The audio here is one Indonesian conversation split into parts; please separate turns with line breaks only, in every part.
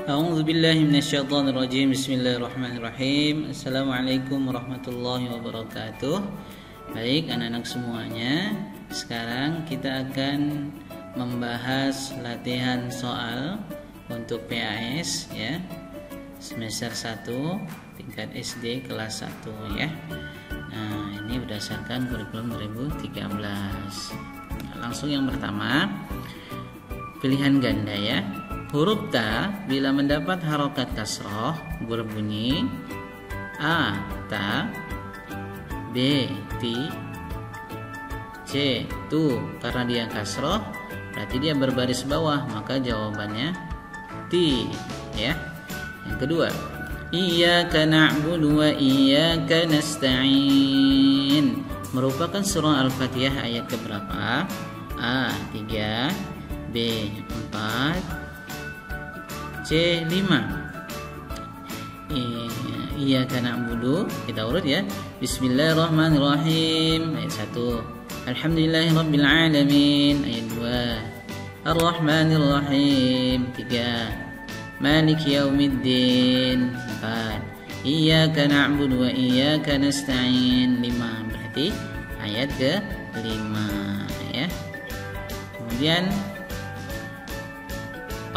A'udzu billahi minasyaitonir rajim. Bismillahirrahmanirrahim. Assalamualaikum warahmatullahi wabarakatuh. Baik, anak-anak semuanya, sekarang kita akan membahas latihan soal untuk PAS ya. Semester 1 tingkat SD kelas 1 ya. Nah, ini berdasarkan kurikulum 2013. Langsung yang pertama, pilihan ganda ya. Huruf ta bila mendapat harokat kasroh berbunyi A. Ta, B. Ti, C. Tu. Karena dia kasroh berarti dia berbaris bawah, maka jawabannya Ti ya. Yang kedua, Iyyaka na'budu wa iyyaka nasta'in merupakan surah Al-Fatihah ayat keberapa? A. 3, B. 4, C. 5. Iyyaka na'budu, kita urut ya. Bismillahirrahmanirrahim ayat 1. Alhamdulillahirabbil alamin ayat 2. Ar-Rahmanirrahim 3. Maliki yaumiddin 4. Iyyaka na'budu wa iyyaka nasta'in 5. Berarti ayat ke-5 ya. Kemudian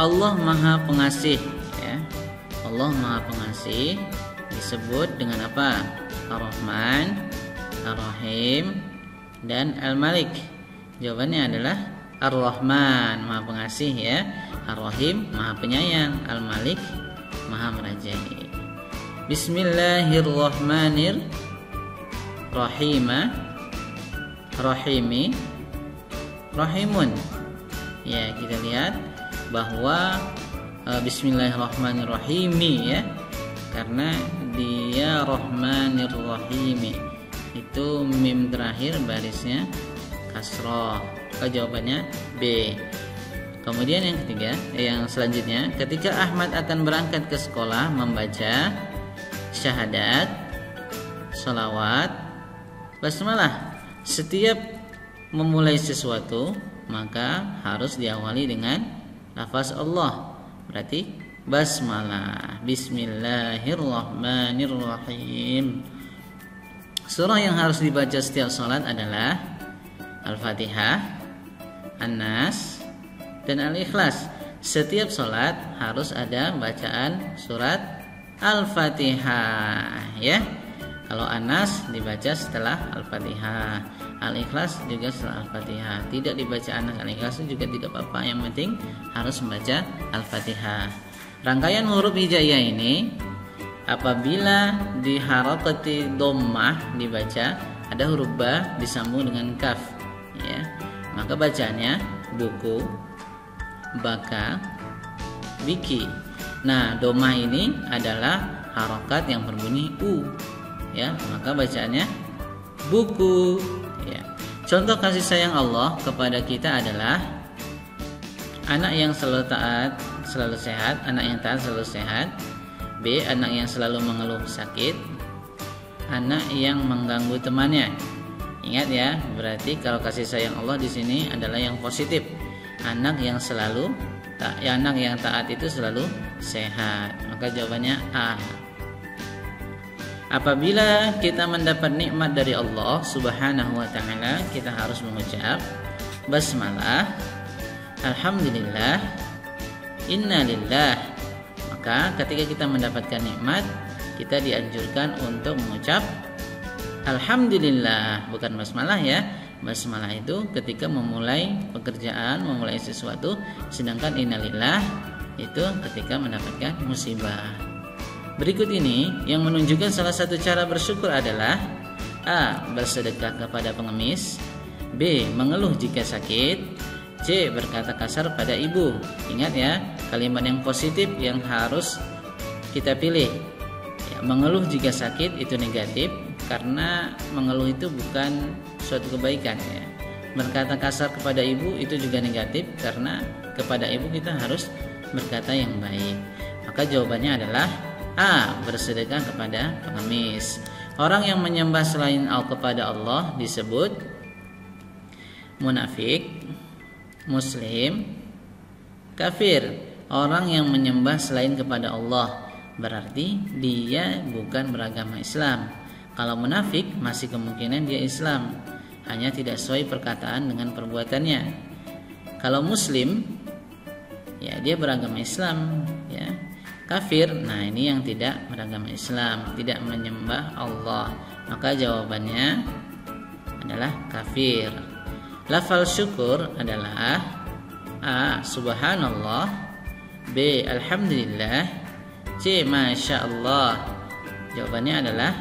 Allah Maha Pengasih ya. Allah Maha Pengasih disebut dengan apa? Ar-Rahman, Ar-Rahim, dan Al-Malik. Jawabannya adalah Ar-Rahman, Maha Pengasih ya. Ar-Rahim, Maha Penyayang. Al-Malik, Maha Merajai. Bismillahirrahmanirrahim. Rahimi, Rahimun. Ya, kita lihat bahwa Bismillahirrahmanirrahim ya, karena dia Rahmanirrahim itu mim terakhir barisnya kasroh. Jawabannya B. Kemudian yang ketiga, yang selanjutnya, ketika Ahmad akan berangkat ke sekolah membaca syahadat, sholawat, basmalah. Setiap memulai sesuatu maka harus diawali dengan lafaz Allah, berarti basmalah. Bismillahirrahmanirrahim. Surah yang harus dibaca setiap salat adalah Al-Fatihah, An-Nas, dan Al-Ikhlas. Setiap salat harus ada bacaan surat Al-Fatihah ya. Kalau An-Nas dibaca setelah Al-Fatihah, Al-Ikhlas juga setelah Al-Fatihah. Tidak dibaca An-Nas, Al-Ikhlas juga tidak apa-apa. Yang penting harus membaca Al-Fatihah. Rangkaian huruf hijaiyah ini apabila diharokati dhammah dibaca, ada huruf ba disambung dengan kaf ya. Maka bacaannya buku, baka, biki. Nah, dhammah ini adalah harokat yang berbunyi u ya, maka bacaannya buku ya. Contoh kasih sayang Allah kepada kita adalah anak yang selalu taat selalu sehat, anak yang taat selalu sehat. B. Anak yang selalu mengeluh sakit, anak yang mengganggu temannya. Ingat ya, berarti kalau kasih sayang Allah di sini adalah yang positif. Anak yang selalu anak yang taat itu selalu sehat. Maka jawabannya A. Apabila kita mendapat nikmat dari Allah Subhanahu wa taala, kita harus mengucap basmalah, alhamdulillah, innalillah. Maka ketika kita mendapatkan nikmat, kita dianjurkan untuk mengucap alhamdulillah, bukan basmalah ya. Basmalah itu ketika memulai pekerjaan, memulai sesuatu, sedangkan innalillah itu ketika mendapatkan musibah. Berikut ini yang menunjukkan salah satu cara bersyukur adalah A. Bersedekah kepada pengemis, B. Mengeluh jika sakit, C. Berkata kasar pada ibu. Ingat ya, kalimat yang positif yang harus kita pilih ya. Mengeluh jika sakit itu negatif, karena mengeluh itu bukan suatu kebaikan ya. Berkata kasar kepada ibu itu juga negatif, karena kepada ibu kita harus berkata yang baik. Maka jawabannya adalah A. Bersedekah kepada pengemis. Orang yang menyembah selain kepada Allah disebut munafik, muslim, kafir. orang yang menyembah selain kepada Allah, berarti dia bukan beragama Islam. Kalau munafik masih kemungkinan dia Islam, hanya tidak sesuai perkataan dengan perbuatannya. Kalau muslim, ya dia beragama Islam, ya. Kafir, nah ini yang tidak beragama Islam, tidak menyembah Allah, maka jawabannya adalah kafir. Lafal syukur adalah A. Subhanallah, B. Alhamdulillah, C. Masya Allah. Jawabannya adalah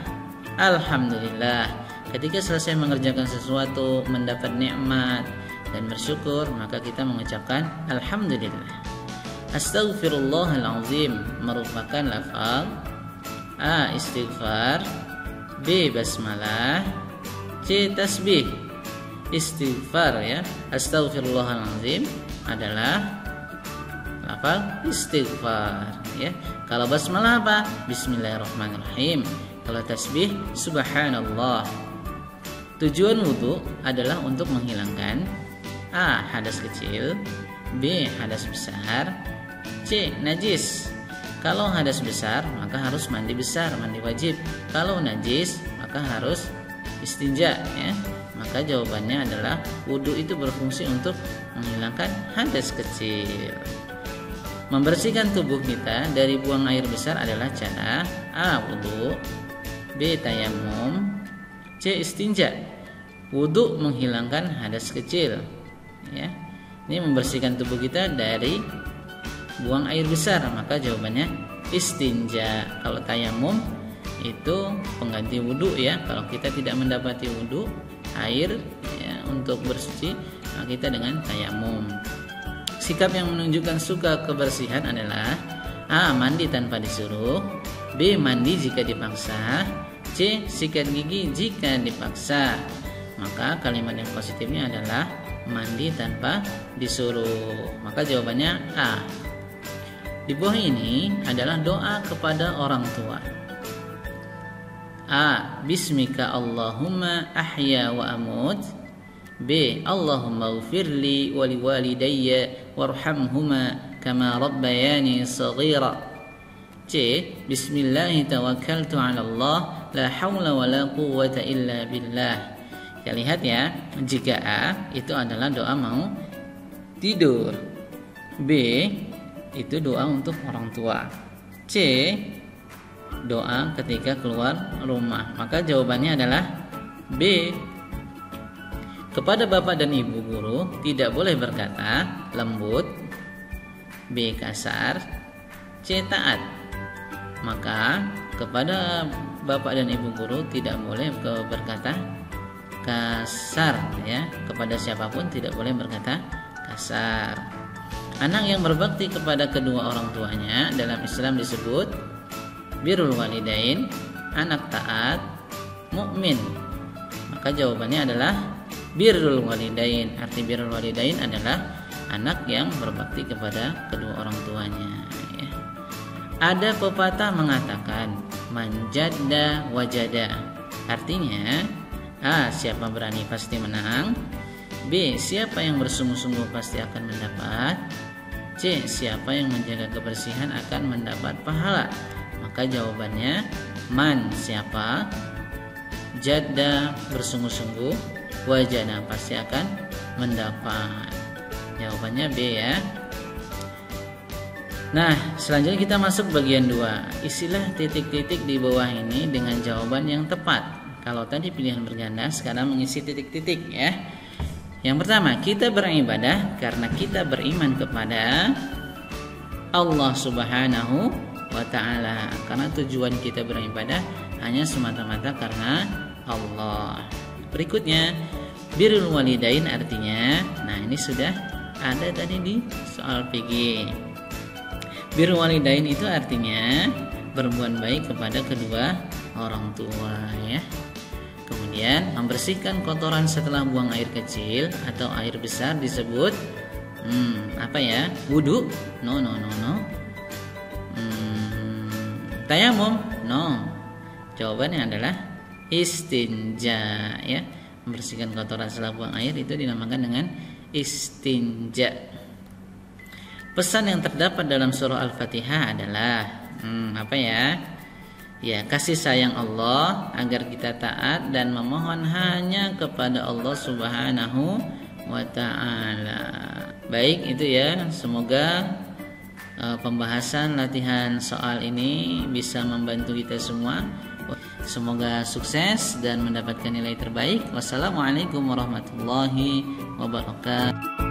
Alhamdulillah. Ketika selesai mengerjakan sesuatu, mendapat nikmat dan bersyukur, maka kita mengucapkan Alhamdulillah. Astaghfirullahalazim merupakan lafal A. Istighfar, B. Basmalah, C. Tasbih. Istighfar, ya, Astaghfirullahalazim adalah lafal istighfar, ya. Kalau basmalah apa? Bismillahirrahmanirrahim. Kalau tasbih subhanallah. Tujuan wudu adalah untuk menghilangkan A. hadas kecil, B. hadas besar, C. najis. Kalau hadas besar maka harus mandi besar, mandi wajib. Kalau najis maka harus istinja, ya. Maka jawabannya adalah wudu itu berfungsi untuk menghilangkan hadas kecil. Membersihkan tubuh kita dari buang air besar adalah cara A. wudu, B. tayamum, C. istinja. Wudu menghilangkan hadas kecil, ya. Ini membersihkan tubuh kita dari buang air besar, maka jawabannya istinja. Kalau tayamum itu pengganti wudu, ya. Kalau kita tidak mendapati wudu air, ya, untuk bersuci, maka kita dengan tayamum. Sikap yang menunjukkan suka kebersihan adalah A. mandi tanpa disuruh, B. mandi jika dipaksa, C. sikat gigi jika dipaksa. Maka kalimat yang positifnya adalah mandi tanpa disuruh. Maka jawabannya A. Di bawah ini adalah doa kepada orang tua. A. Bismika Allahumma ahya wa amut, B. Allahumma ghfirli wa liwalidayya warhamhuma kama rabbayani saghira, C. Bismillahi tawakkaltu ala Allah la hawla wa la quwwata illa billah. Kita lihat, ya, jika A itu adalah doa mau tidur, B itu doa untuk orang tua, C doa ketika keluar rumah. Maka jawabannya adalah B. Kepada bapak dan ibu guru tidak boleh berkata lembut, B. kasar, C. taat. Maka kepada bapak dan ibu guru tidak boleh berkata kasar, ya. Kepada siapapun tidak boleh berkata kasar. Anak yang berbakti kepada kedua orang tuanya dalam Islam disebut birrul walidain, anak taat, mukmin. Maka jawabannya adalah birrul walidain. Arti birrul walidain adalah anak yang berbakti kepada kedua orang tuanya, ya. Ada pepatah mengatakan manjadda wajada. Artinya A. siapa berani pasti menang, B. siapa yang bersungguh-sungguh pasti akan mendapat, C. siapa yang menjaga kebersihan akan mendapat pahala. Maka jawabannya man siapa, jadda bersungguh-sungguh, wajana pasti akan mendapat. Jawabannya B, ya. Nah, selanjutnya kita masuk bagian 2. Isilah titik-titik di bawah ini dengan jawaban yang tepat. Kalau tadi pilihan berganda, sekarang mengisi titik-titik, ya. Yang pertama, kita beribadah karena kita beriman kepada Allah Subhanahu wa ta'ala. Karena tujuan kita beribadah hanya semata-mata karena Allah. Berikutnya, birrul walidain artinya, nah ini sudah ada tadi di soal PG. Birrul walidain itu artinya berbuat baik kepada kedua orang tua, ya. Kemudian membersihkan kotoran setelah buang air kecil atau air besar disebut apa, ya? Wudu? No. Tayamum? No. Jawabannya adalah istinja, ya. Membersihkan kotoran setelah buang air itu dinamakan dengan istinja. Pesan yang terdapat dalam surah Al-Fatihah adalah apa ya? Ya, kasih sayang Allah agar kita taat dan memohon hanya kepada Allah Subhanahu wa taala. Baik, itu ya. Semoga pembahasan latihan soal ini bisa membantu kita semua. Semoga sukses dan mendapatkan nilai terbaik. Wassalamualaikum warahmatullahi wabarakatuh.